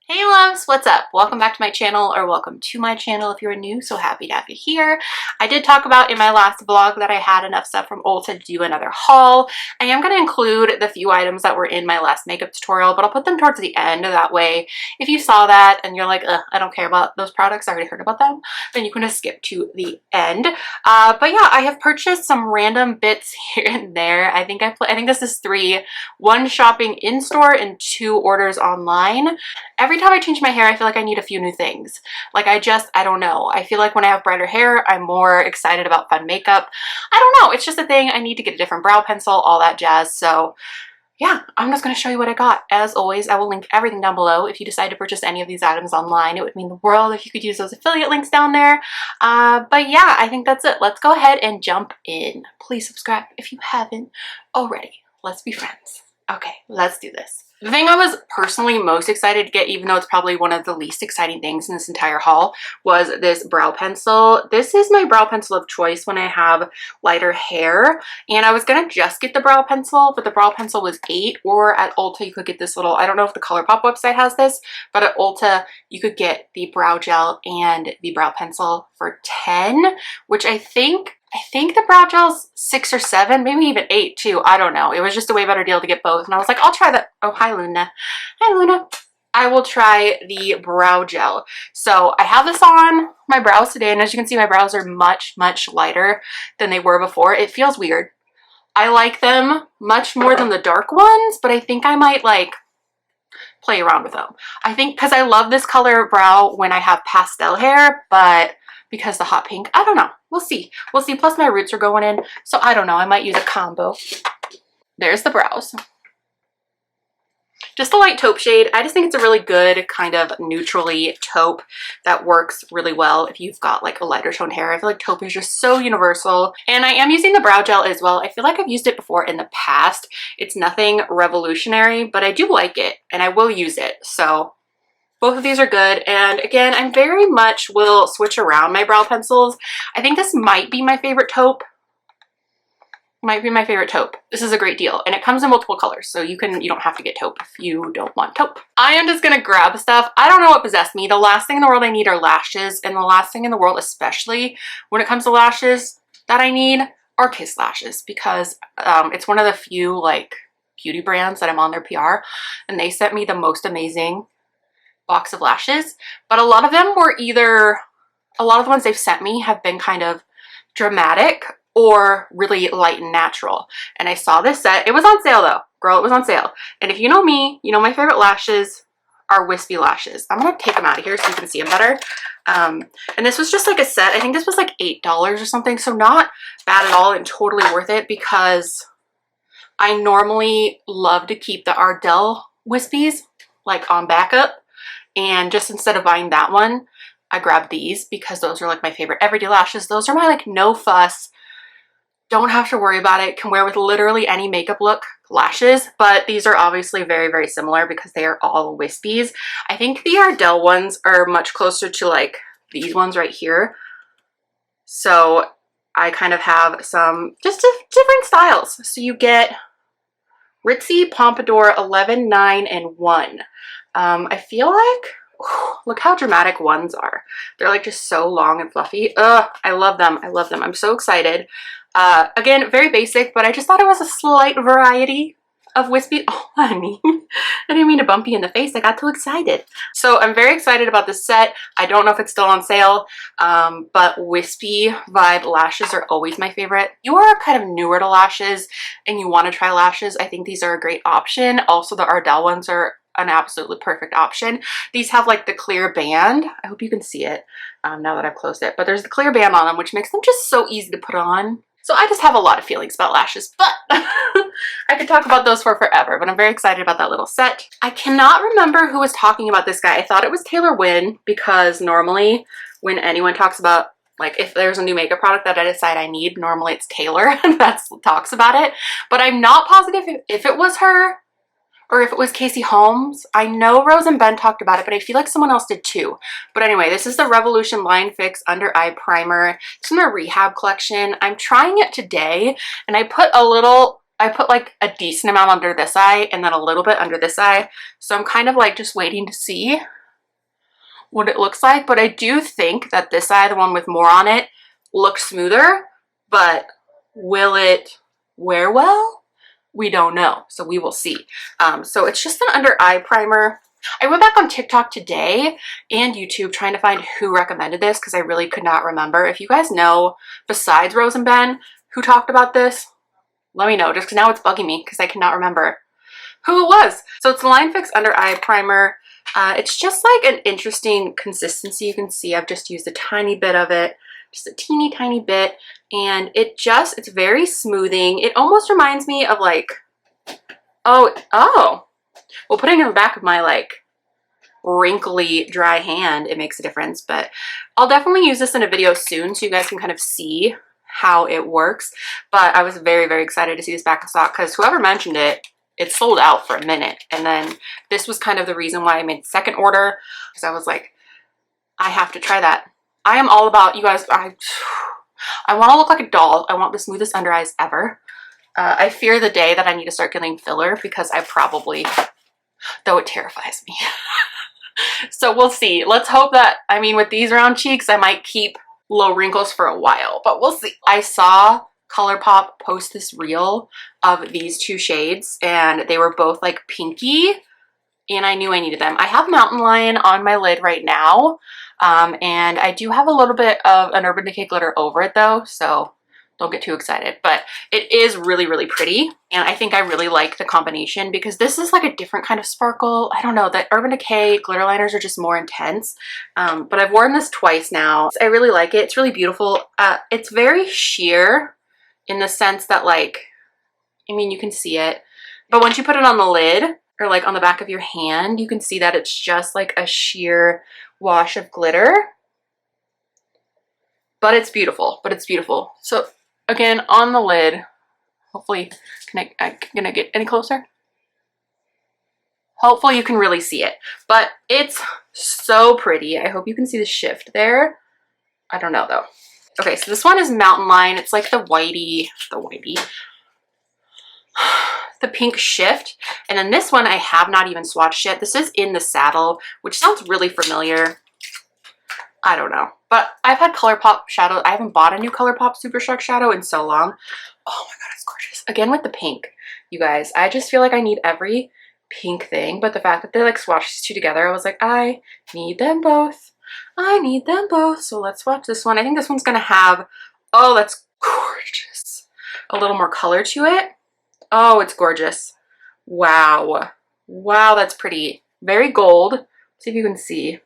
Hey loves, what's up? Welcome back to my channel, or welcome to my channel if you're new. So happy to have you here. I did talk about in my last vlog that I had enough stuff from Ulta to do another haul. I am going to include the few items that were in my last makeup tutorial, but I'll put them towards the end. That way, if you saw that and you're like, I don't care about those products, I already heard about them, then you can just skip to the end. But yeah, I have purchased some random bits here and there. I think this is 3, 1 shopping in store and 2 orders online. Every time I change my hair, I feel like I need a few new things. Like I don't know. I feel like when I have brighter hair, I'm more excited about fun makeup. I don't know. It's just a thing. I need to get a different brow pencil, all that jazz. So yeah, I'm just going to show you what I got. As always, I will link everything down below. If you decide to purchase any of these items online, it would mean the world if you could use those affiliate links down there. But yeah, I think that's it. Let's go ahead and jump in. Please subscribe if you haven't already. Let's be friends. Okay, let's do this. The thing I was personally most excited to get, even though it's probably one of the least exciting things in this entire haul, was this brow pencil. This is my brow pencil of choice when I have lighter hair, and I was gonna just get the brow pencil, but the brow pencil was $8, or at Ulta you could get this little, I don't know if the ColourPop website has this, but at Ulta you could get the brow gel and the brow pencil for $10, which I think the brow gel's $6 or $7, maybe even $8 too. I don't know. It was just a way better deal to get both. And I was like, I'll try that. Oh, hi, Luna. Hi, Luna. I will try the brow gel. So I have this on my brows today. And as you can see, my brows are much, much lighter than they were before. It feels weird. I like them much more than the dark ones, but I think I might like play around with them. I think because I love this color brow when I have pastel hair, but because the hot pink, I don't know. We'll see. We'll see. Plus my roots are going in, so I don't know. I might use a combo. There's the brows. Just a light taupe shade. I just think it's a really good kind of neutrally taupe that works really well if you've got like a lighter toned hair. I feel like taupe is just so universal. And I am using the brow gel as well. I feel like I've used it before in the past. It's nothing revolutionary, but I do like it and I will use it. So both of these are good. And again, I very much will switch around my brow pencils. I think this might be my favorite taupe. This is a great deal. And it comes in multiple colors. So you don't have to get taupe if you don't want taupe. I am just going to grab stuff. I don't know what possessed me. The last thing in the world I need are lashes. And the last thing in the world, especially when it comes to lashes that I need, are Kiss lashes. Because it's one of the few like beauty brands that I'm on their PR. And they sent me the most amazing box of lashes, but a lot of them were a lot of the ones they've sent me have been kind of dramatic or really light and natural. And I saw this set. It was on sale though. Girl, it was on sale. And if you know me, you know my favorite lashes are wispy lashes. I'm gonna take them out of here so you can see them better. And this was just like a set. I think this was like $8 or something. So not bad at all and totally worth it, because I normally love to keep the Ardell wispies like on backup. And just instead of buying that one, I grabbed these because those are like my favorite everyday lashes. Those are my like no fuss, don't have to worry about it, can wear with literally any makeup look lashes. But these are obviously very, very similar because they are all wispies. I think the Ardell ones are much closer to like these ones right here. So I kind of have some just different styles. So you get Ritzy, Pompadour, 11, 9, and 1. I feel like, look how dramatic ones are. They're like just so long and fluffy. I love them. I love them. I'm so excited. Again, very basic, but I just thought it was a slight variety of wispy. Oh, honey, I didn't mean to bump you in the face. I got too excited. So I'm very excited about this set. I don't know if it's still on sale, but wispy vibe lashes are always my favorite. You are kind of newer to lashes and you want to try lashes, I think these are a great option. Also, the Ardell ones are an absolutely perfect option. These have like the clear band. I hope you can see it now that I've closed it, but there's the clear band on them, which makes them just so easy to put on. So I just have a lot of feelings about lashes, but I could talk about those for forever, but I'm very excited about that little set. I cannot remember who was talking about this guy. I thought it was Taylor Wynn, because normally when anyone talks about, like if there's a new makeup product that I decide I need, normally it's Taylor that talks about it, but I'm not positive if it was her or if it was Casey Holmes. I know Rose and Ben talked about it, but I feel like someone else did too. But anyway, this is the Revolution Line Fix Under Eye Primer. It's in their Rehab collection. I'm trying it today, and I put a little I put like a decent amount under this eye and then a little bit under this eye. So I'm kind of like just waiting to see what it looks like. But I do think that this eye, the one with more on it, looks smoother, but will it wear well? We don't know, so we will see. So it's just an under eye primer. I went back on TikTok today and YouTube trying to find who recommended this because I really could not remember. If you guys know, besides Rose and Ben, who talked about this, let me know, just because now it's bugging me because I cannot remember who it was. So it's the Line Fix Under Eye Primer. It's just like an interesting consistency. You can see I've just used a tiny bit of it, just a teeny tiny bit, and it's very smoothing. It almost reminds me of like, well, putting it in the back of my like wrinkly dry hand, it makes a difference. But I'll definitely use this in a video soon so you guys can kind of see how it works. But I was very, very excited to see this back in stock because whoever mentioned it, it sold out for a minute. And then this was kind of the reason why I made the second order, because I was like, I have to try that. I am all about, you guys, I want to look like a doll. I want the smoothest under eyes ever. I fear the day that I need to start getting filler because I probably, though it terrifies me. So we'll see. Let's hope that, I mean, with these round cheeks, I might keep low wrinkles for a while, but we'll see. I saw ColourPop post this reel of these two shades and they were both like pinky and I knew I needed them. I have Mountain Lion on my lid right now. And I do have a little bit of an Urban Decay glitter over it though, so don't get too excited. But it is really, really pretty. And I think I really like the combination because this is like a different kind of sparkle. I don't know, the Urban Decay glitter liners are just more intense. But I've worn this twice now. I really like it. It's really beautiful. It's very sheer in the sense that like, I mean, you can see it. But once you put it on the lid or like on the back of your hand, you can see that it's just like a sheer wash of glitter, but it's beautiful. So again, on the lid, hopefully, can I get any closer? Hopefully you can really see it, but it's so pretty. I hope you can see the shift there. I don't know though. Okay, so this one is Mountain Lion. It's like the the pink shift. And then this one I have not even swatched yet. This is In the Saddle, which sounds really familiar. I don't know, but I've had ColourPop shadow. I haven't bought a new ColourPop Super Shock shadow in so long. Oh my god, it's gorgeous. Again with the pink, you guys. I just feel like I need every pink thing, but the fact that they like swatched these two together, I was like, I need them both. I need them both. So let's swatch this one. I think this one's gonna have, oh, that's gorgeous. A little more color to it. Oh, it's gorgeous. Wow. Wow, that's pretty. Very gold. Let's see if you can see.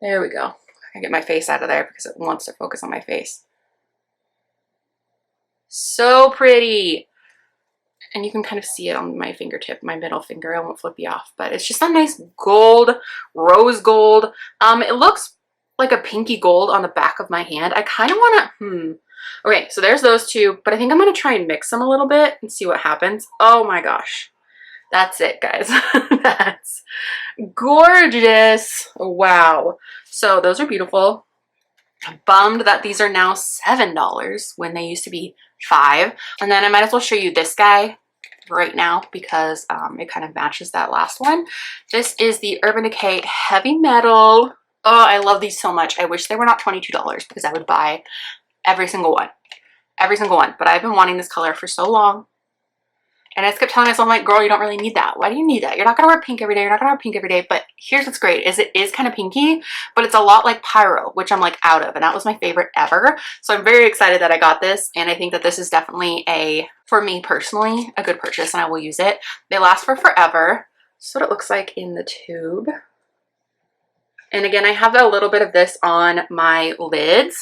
There we go. I get my face out of there because it wants to focus on my face. So pretty. And you can kind of see it on my fingertip, my middle finger. I won't flip you off, but it's just a nice gold, rose gold. It looks like a pinky gold on the back of my hand. I kind of want to, Okay, so there's those two, but I think I'm going to try and mix them a little bit and see what happens. Oh my gosh. That's it, guys. That's gorgeous. Wow. So those are beautiful. I'm bummed that these are now $7 when they used to be $5. And then I might as well show you this guy right now because it kind of matches that last one. This is the Urban Decay Heavy Metal. Oh, I love these so much. I wish they were not $22 because I would buy every single one. Every single one. But I've been wanting this color for so long. And I just kept telling myself, I'm like, girl, you don't really need that. Why do you need that? You're not going to wear pink every day. You're not going to wear pink every day. But here's what's great is it is kind of pinky, but it's a lot like Pyro, which I'm like out of. And that was my favorite ever. So I'm very excited that I got this. And I think that this is definitely for me personally, a good purchase and I will use it. They last for forever. This is what it looks like in the tube. And again, I have a little bit of this on my lids.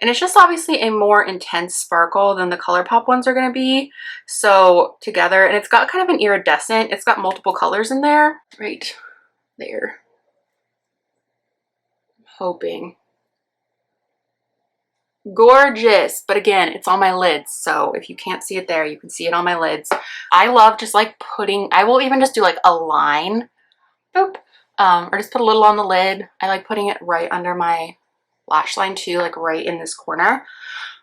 And it's just obviously a more intense sparkle than the ColourPop ones are going to be. So together, and it's got kind of an iridescent, it's got multiple colors in there. Right there. I'm hoping. Gorgeous. But again, it's on my lids. So if you can't see it there, you can see it on my lids. I love just like I will even just do like a line. Boop. Or just put a little on the lid. I like putting it right under my lash line too, like right in this corner.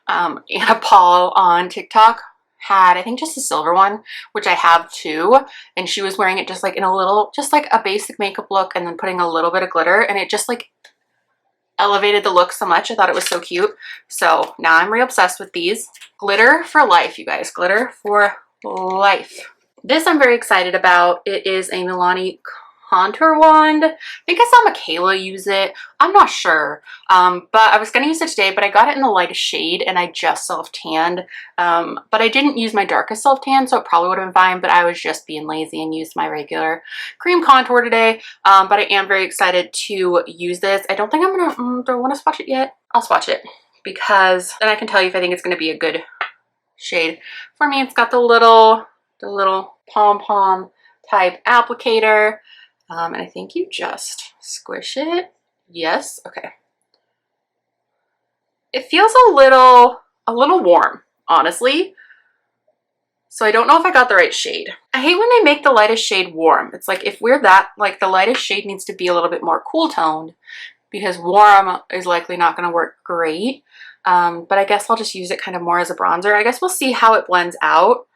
Anna Paul on TikTok had, I think, just a silver one, which I have too, and she was wearing it just like in a little, just like a basic makeup look and then putting a little bit of glitter, and it just like elevated the look so much. I thought it was so cute. So now I'm re-obsessed with these. Glitter for life, you guys. Glitter for life. This I'm very excited about. It is a Milani contour wand. I think I saw Michaela use it. I'm not sure. But I was gonna use it today, but I got it in the lightest shade and I just self-tanned. But I didn't use my darkest self-tan, so it probably would have been fine, but I was just being lazy and used my regular cream contour today. But I am very excited to use this. I don't think I'm gonna, do I want to swatch it yet? I'll swatch it because then I can tell you if I think it's gonna be a good shade. For me, it's got the little pom-pom type applicator. And I think you just squish it. Yes, okay. It feels a little warm, honestly. So I don't know if I got the right shade. I hate when they make the lightest shade warm. It's like if we're that, like the lightest shade needs to be a little bit more cool toned because warm is likely not gonna work great. But I guess I'll just use it kind of more as a bronzer. I guess we'll see how it blends out.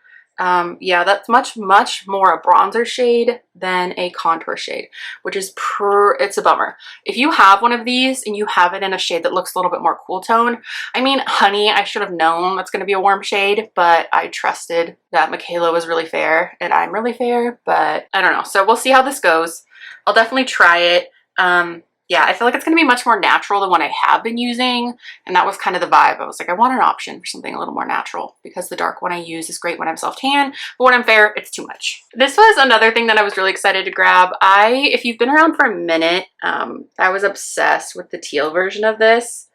Yeah, that's much more a bronzer shade than a contour shade, which is it's a bummer. If you have one of these and you have it in a shade that looks a little bit more cool tone, I mean, honey, I should have known that's going to be a warm shade, but I trusted that Michaela was really fair and I'm really fair, but I don't know. So we'll see how this goes. I'll definitely try it. Yeah, I feel like it's going to be much more natural than what I have been using, and that was kind of the vibe. I was like, I want an option for something a little more natural because the dark one I use is great when I'm self-tan, but when I'm fair, it's too much. This was another thing that I was really excited to grab. If you've been around for a minute, I was obsessed with the teal version of this.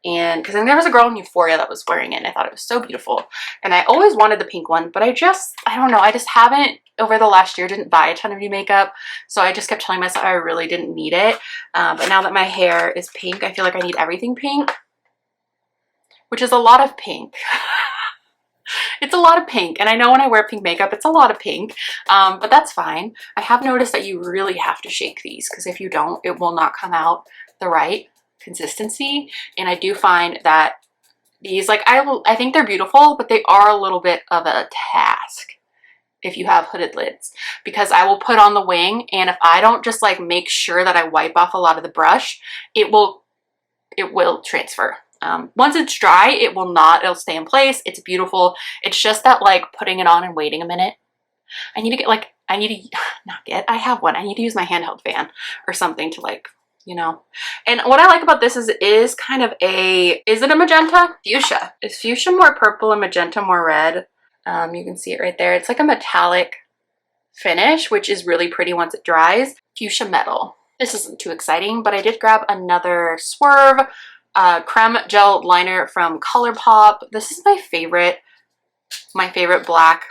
And because there was a girl in Euphoria that was wearing it and I thought it was so beautiful. And I always wanted the pink one, but I don't know, I just haven't, over the last year, didn't buy a ton of new makeup. So I just kept telling myself I really didn't need it. But now that my hair is pink, I feel like I need everything pink, which is a lot of pink. It's a lot of pink. And I know when I wear pink makeup, it's a lot of pink, but that's fine. I have noticed that you really have to shake these because if you don't, it will not come out the right consistency. And I do find that these, like, I think they're beautiful, but they are a little bit of a task if you have hooded lids, because I will put on the wing and if I don't just like make sure that I wipe off a lot of the brush, it will transfer. Once it's dry, it will not, it'll stay in place. It's beautiful. It's just that like putting it on and waiting a minute. I need to get like, I have one. I need to use my handheld fan or something to like, you know. And what I like about this is it is kind of is it a magenta? Fuchsia. Is fuchsia more purple and magenta more red? You can see it right there. It's like a metallic finish, which is really pretty once it dries. Fuchsia metal. This isn't too exciting, but I did grab another Swerve creme gel liner from ColourPop. This is my favorite black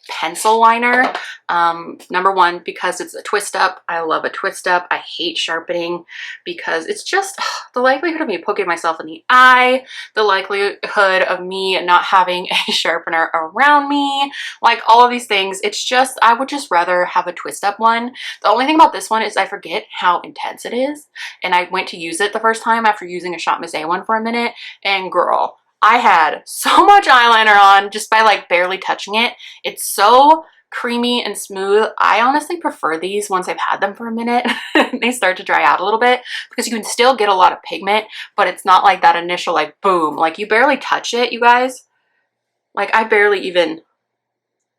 pencil liner. Number one, because it's a twist up. I love a twist up. I hate sharpening because it's just the likelihood of me poking myself in the eye, the likelihood of me not having a sharpener around me, like all of these things. It's just, I would just rather have a twist up one. The only thing about this one is I forget how intense it is. And I went to use it the first time after using a Shop Miss A one for a minute, and girl, I had so much eyeliner on just by like barely touching it. It's so creamy and smooth. I honestly prefer these once I've had them for a minute. They start to dry out a little bit because you can still get a lot of pigment, but it's not like that initial like boom, like you barely touch it, you guys. Like I barely even,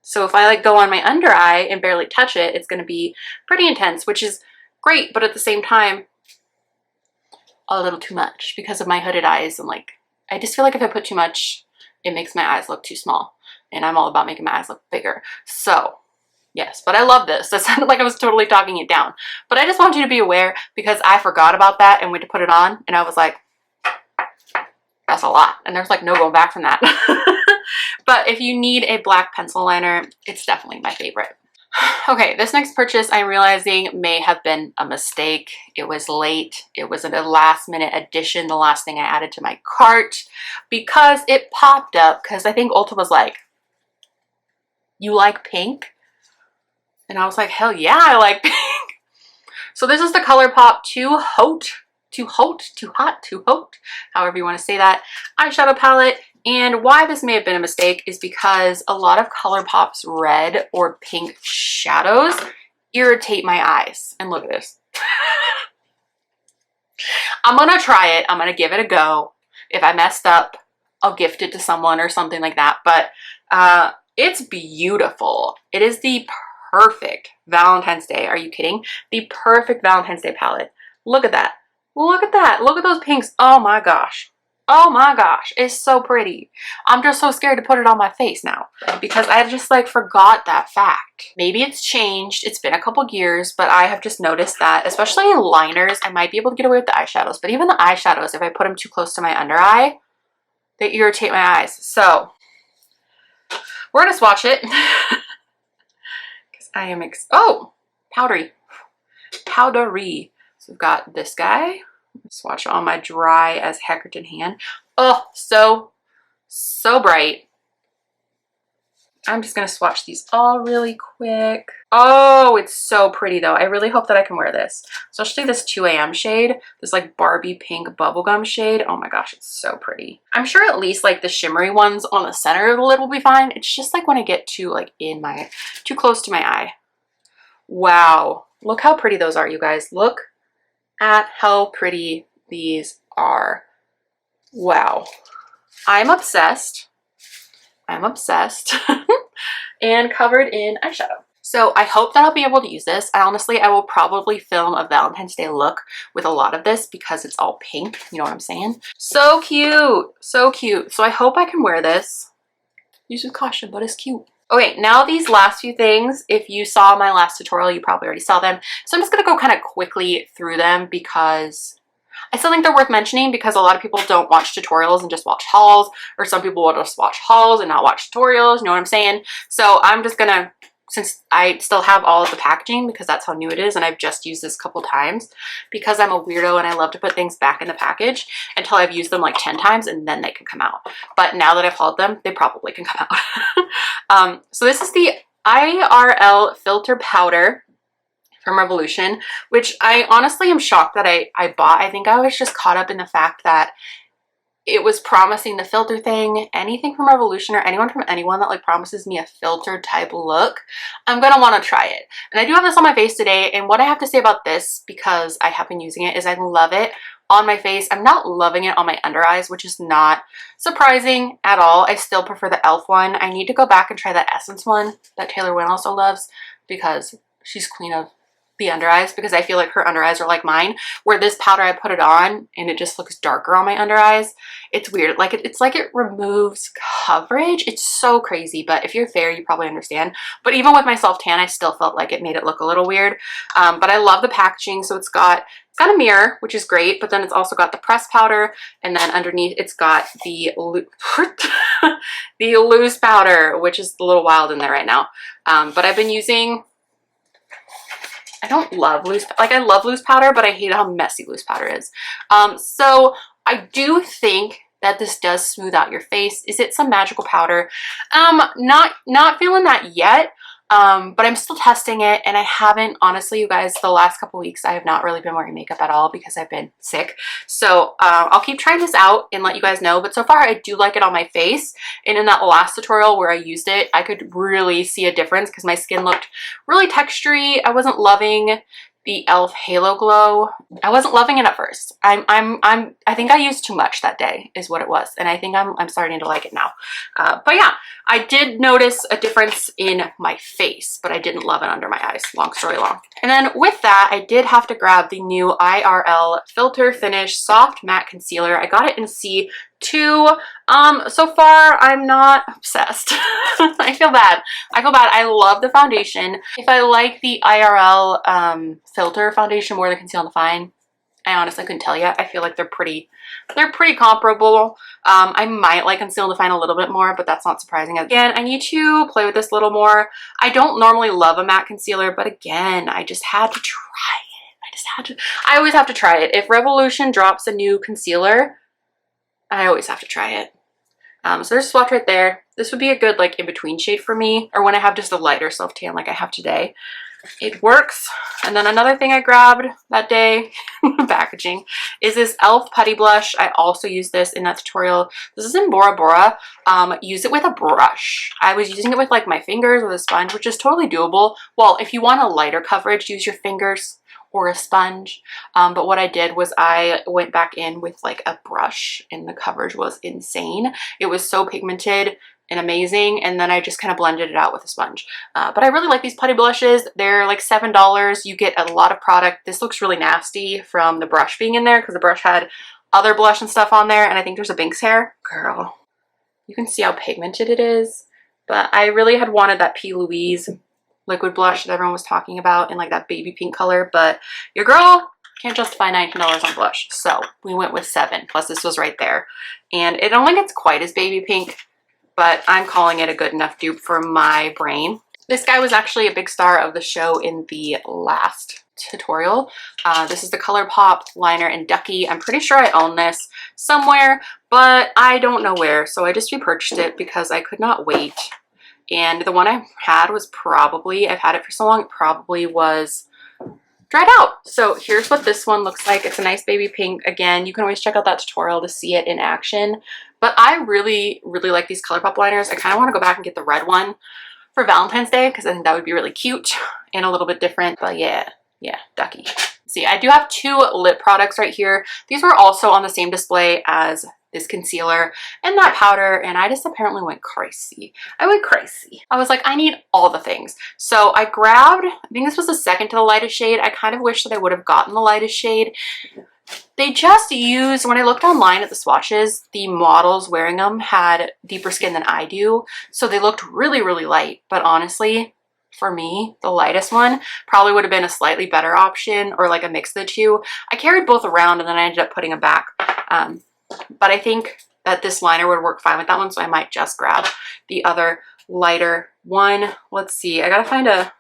so if I like go on my under eye and barely touch it, it's going to be pretty intense, which is great, but at the same time, a little too much because of my hooded eyes. And like, I just feel like if I put too much, it makes my eyes look too small. And I'm all about making my eyes look bigger. So yes, but I love this. That sounded like I was totally talking it down. But I just want you to be aware because I forgot about that and went to put it on. And I was like, that's a lot. And there's like no going back from that. But if you need a black pencil liner, it's definitely my favorite. Okay, this next purchase I'm realizing may have been a mistake. It was late. It was a last minute addition, the last thing I added to my cart because it popped up because I think Ulta was like, you like pink? And I was like, hell yeah, I like pink. So this is the ColourPop Too Hot, however you want to say that, eyeshadow palette And why this may have been a mistake is because a lot of ColourPop's red or pink shadows irritate my eyes. And look at this. I'm gonna try it. I'm gonna give it a go. If I messed up, I'll gift it to someone or something like that. But it's beautiful. It is the perfect Valentine's Day. Are you kidding? The perfect Valentine's Day palette. Look at that. Look at that. Look at those pinks. Oh my gosh. Oh my gosh. It's so pretty. I'm just so scared to put it on my face now because I just like forgot that fact. Maybe it's changed. It's been a couple years, but I have just noticed that, especially in liners, I might be able to get away with the eyeshadows. But even the eyeshadows, if I put them too close to my under eye, they irritate my eyes. So we're going to swatch it. Because I am, oh, powdery. Powdery. So we've got this guy. Swatch on my dry as Heckerton hand. Oh, so bright. I'm just going to swatch these all really quick. Oh, it's so pretty though. I really hope that I can wear this. Especially this 2 AM shade. This like Barbie pink bubblegum shade. Oh my gosh, it's so pretty. I'm sure at least like the shimmery ones on the center of the lid will be fine. It's just like when I get too like too close to my eye. Wow. Look how pretty those are, you guys. Look at how pretty these are. Wow. I'm obsessed. I'm obsessed. And covered in eyeshadow. So I hope that I'll be able to use this. Honestly, I will probably film a Valentine's Day look with a lot of this because it's all pink. You know what I'm saying? So cute. So cute. So I hope I can wear this. Use with caution, but it's cute. Okay, now these last few things, if you saw my last tutorial, you probably already saw them. So I'm just going to go kind of quickly through them because I still think they're worth mentioning because a lot of people don't watch tutorials and just watch hauls, or some people will just watch hauls and not watch tutorials, you know what I'm saying? So I'm just going to, since I still have all of the packaging because that's how new it is and I've just used this a couple times because I'm a weirdo and I love to put things back in the package until I've used them like 10 times and then they can come out. But now that I've hauled them, they probably can come out. So this is the IRL Filter Powder from Revolution, which I honestly am shocked that I bought. I think I was just caught up in the fact that it was promising the filter thing. Anything from Revolution or anyone from anyone that like promises me a filter type look, I'm gonna want to try it. And I do have this on my face today, and what I have to say about this, because I have been using it, is I love it on my face. I'm not loving it on my under eyes, which is not surprising at all. I still prefer the e.l.f. one. I need to go back and try that Essence one that Taylor Wynn also loves because she's queen of the under eyes, because I feel like her under eyes are like mine, where this powder I put it on and it just looks darker on my under eyes. It's weird. Like it's like it removes coverage. It's so crazy, but if you're fair, you probably understand. But even with my self tan, I still felt like it made it look a little weird. But I love the packaging. So it's got a mirror, which is great, but then it's also got the pressed powder, and then underneath it's got the the loose powder, which is a little wild in there right now. But I've been using, I don't love loose, like I love loose powder, but I hate how messy loose powder is. So I do think that this does smooth out your face. Is it some magical powder? Not feeling that yet. But I'm still testing it, and I haven't, honestly, you guys, the last couple weeks I have not really been wearing makeup at all because I've been sick. So I'll keep trying this out and let you guys know, but so far I do like it on my face. And in that last tutorial where I used it, I could really see a difference because my skin looked really textury. I wasn't loving the e.l.f. Halo Glow. I wasn't loving it at first. I think I used too much that day is what it was. And I think I'm starting to like it now. But yeah, I did notice a difference in my face, but I didn't love it under my eyes. Long story long. And then with that, I did have to grab the new IRL Filter Finish Soft Matte Concealer. I got it in C2. So far I'm not obsessed. I feel bad. I love the foundation. If I like the IRL filter foundation more than Conceal and Define, I honestly couldn't tell you. I feel like they're pretty comparable. I might like Conceal and Define a little bit more, but that's not surprising. Again, I need to play with this a little more. I don't normally love a matte concealer, but again, I just had to try it. I always have to try it. If Revolution drops a new concealer, I always have to try it. So there's a swatch right there. This would be a good like in-between shade for me, or when I have just a lighter self-tan like I have today. It works And then another thing I grabbed that day, packaging, is this e.l.f. putty blush. I also used this in that tutorial. This is in Bora Bora. Use it with a brush. I was using it with like my fingers with a sponge, which is totally doable. Well, if you want a lighter coverage, use your fingers or a sponge. But what I did was I went back in with like a brush, and the coverage was insane. It was so pigmented and amazing, and then I just kind of blended it out with a sponge. But I really like these putty blushes. They're like $7. You get a lot of product. This looks really nasty from the brush being in there because the brush had other blush and stuff on there, and I think there's a Binks hair. Girl, you can see how pigmented it is. But I really had wanted that P. Louise liquid blush that everyone was talking about in like that baby pink color, but your girl can't justify $19 on blush. So we went with $7, plus this was right there. And it only gets quite as baby pink, but I'm calling it a good enough dupe for my brain. This guy was actually a big star of the show in the last tutorial. This is the ColourPop liner in Ducky. I'm pretty sure I own this somewhere, but I don't know where. So I just repurchased it because I could not wait. And the one I had was probably, I've had it for so long, it probably was dried out. So here's what this one looks like. It's a nice baby pink. Again, you can always check out that tutorial to see it in action. But I really, really like these ColourPop liners. I kind of want to go back and get the red one for Valentine's Day because I think that would be really cute and a little bit different. But yeah, Ducky. See, I do have 2 lip products right here. These were also on the same display as this concealer and that powder, and I just apparently went crazy. I went crazy. I was like, I need all the things. So I grabbed, I think this was the second to the lightest shade. I kind of wish that I would have gotten the lightest shade. They just used, when I looked online at the swatches, the models wearing them had deeper skin than I do. So they looked really, really light. But honestly, for me, the lightest one probably would have been a slightly better option, or like a mix of the two. I carried both around and then I ended up putting them back. But I think that this liner would work fine with that one, so I might just grab the other lighter one. Let's see, I gotta find a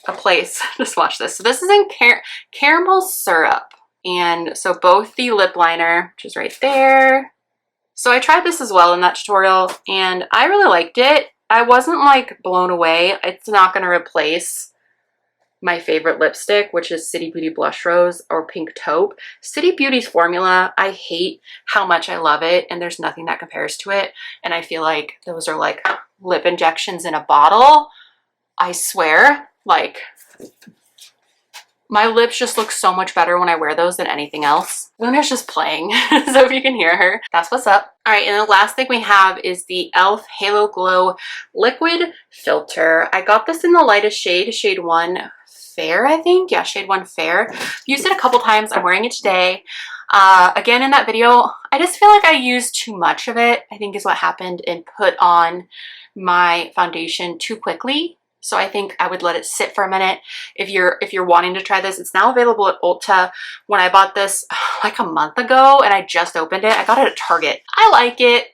place to swatch this. So this is in caramel syrup. And so both the lip liner, which is right there. So I tried this as well in that tutorial, and I really liked it. I wasn't like blown away. It's not gonna replace my favorite lipstick, which is City Beauty Blush Rose or Pink Taupe. City Beauty's formula, I hate how much I love it, and there's nothing that compares to it. And I feel like those are like lip injections in a bottle. I swear, like, my lips just look so much better when I wear those than anything else. Luna's just playing, so if you can hear her, that's what's up. All right, and the last thing we have is the e.l.f. Halo Glow Liquid Filter. I got this in the lightest shade, shade 1 Fair, I think. Yeah, shade 1 Fair. Used it a couple times. I'm wearing it today. Again, in that video, I just feel like I used too much of it, I think is what happened, and put on my foundation too quickly. So I think I would let it sit for a minute. If you're wanting to try this, it's now available at Ulta. When I bought this like a month ago and I just opened it, I got it at Target. I like it.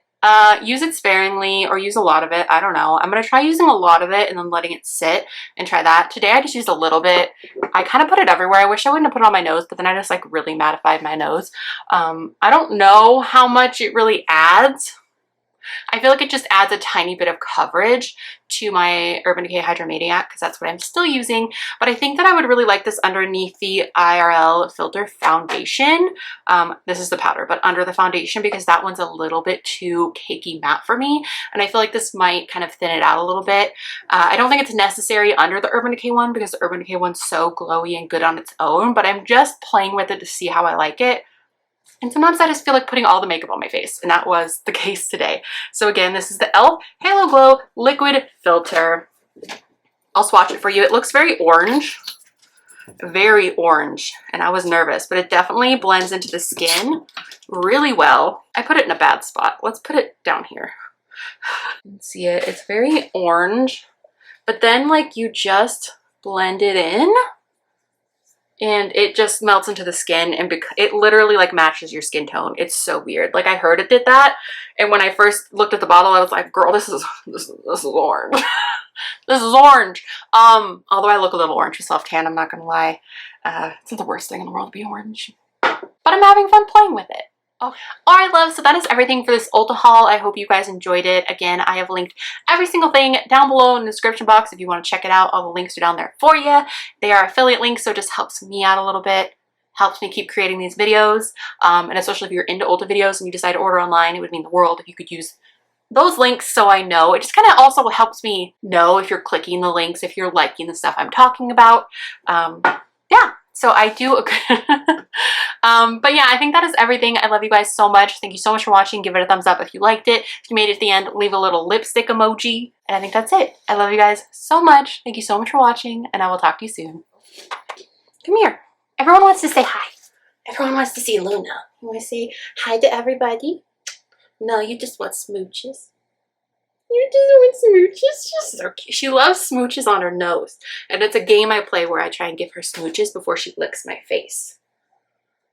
Use it sparingly or use a lot of it. I don't know. I'm going to try using a lot of it and then letting it sit and try that. Today I just used a little bit. I kind of put it everywhere. I wish I wouldn't have put it on my nose, but then I just like really mattified my nose. I don't know how much it really adds. I feel like it just adds a tiny bit of coverage to my Urban Decay Hydromaniac because that's what I'm still using. But I think that I would really like this underneath the IRL Filter Foundation. This is the powder, but under the foundation because that one's a little bit too cakey matte for me. And I feel like this might kind of thin it out a little bit. I don't think it's necessary under the Urban Decay one because the Urban Decay one's so glowy and good on its own, but I'm just playing with it to see how I like it. And sometimes I just feel like putting all the makeup on my face, and that was the case today. So again, this is the e.l.f. Halo Glow Liquid Filter. I'll swatch it for you. It looks very orange, and I was nervous, but it definitely blends into the skin really well. I put it in a bad spot. Let's put it down here. You can see it. It's very orange, but then like you just blend it in, and it just melts into the skin, and it literally like matches your skin tone. It's so weird. Like I heard it did that, and when I first looked at the bottle, I was like, "Girl, this is orange. This is orange." Although I look a little orange with self tan, I'm not gonna lie. It's not the worst thing in the world to be orange, but I'm having fun playing with it. Oh, alright loves, so that is everything for this Ulta haul. I hope you guys enjoyed it. Again, I have linked every single thing down below in the description box if you want to check it out. All the links are down there for you. They are affiliate links, so it just helps me out a little bit. Helps me keep creating these videos. And especially if you're into Ulta videos and you decide to order online, it would mean the world if you could use those links so I know. It just kind of also helps me know if you're clicking the links, if you're liking the stuff I'm talking about. Yeah. So I do, but yeah, I think that is everything. I love you guys so much. Thank you so much for watching. Give it a thumbs up if you liked it. If you made it to the end, leave a little lipstick emoji. And I think that's it. I love you guys so much. Thank you so much for watching, and I will talk to you soon. Come here. Everyone wants to say hi. Everyone wants to see Luna. You want to say hi to everybody? No, you just want smooches. You just want smooches? She's so cute. She loves smooches on her nose. And it's a game I play where I try and give her smooches before she licks my face.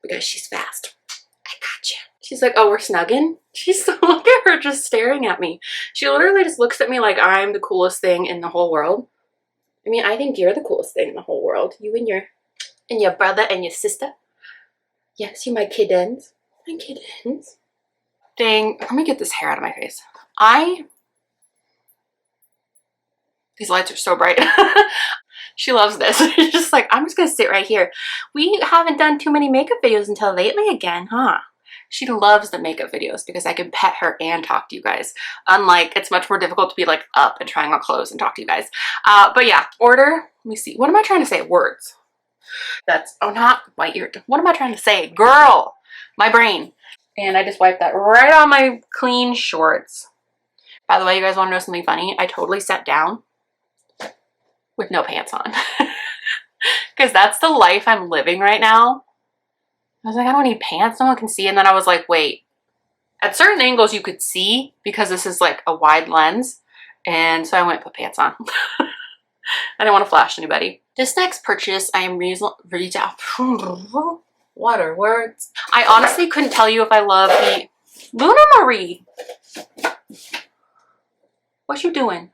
Because she's fast. I gotcha. She's like, oh, we're snugging? She's so, look at her just staring at me. She literally just looks at me like I'm the coolest thing in the whole world. I mean, I think you're the coolest thing in the whole world. You and your brother and your sister. Yes, you my kittens. My kittens. Dang, let me get this hair out of my face. These lights are so bright. She loves this. She's just like, I'm just gonna sit right here. We haven't done too many makeup videos until lately again, huh? She loves the makeup videos because I can pet her and talk to you guys. Unlike, it's much more difficult to be like up and trying on clothes and talk to you guys. But yeah, order, let me see. What am I trying to say? Words. That's, oh, not my ear. What am I trying to say? Girl, my brain. And I just wiped that right on my clean shorts. By the way, you guys want to know something funny? I totally sat down with no pants on. Because that's the life I'm living right now. I was like, I don't need pants. No one can see. And then I was like, wait. At certain angles you could see because this is like a wide lens. And so I went and put pants on. I didn't want to flash anybody. This next purchase, I am what are words? I honestly couldn't tell you if I love the Luna Marie. What you doing?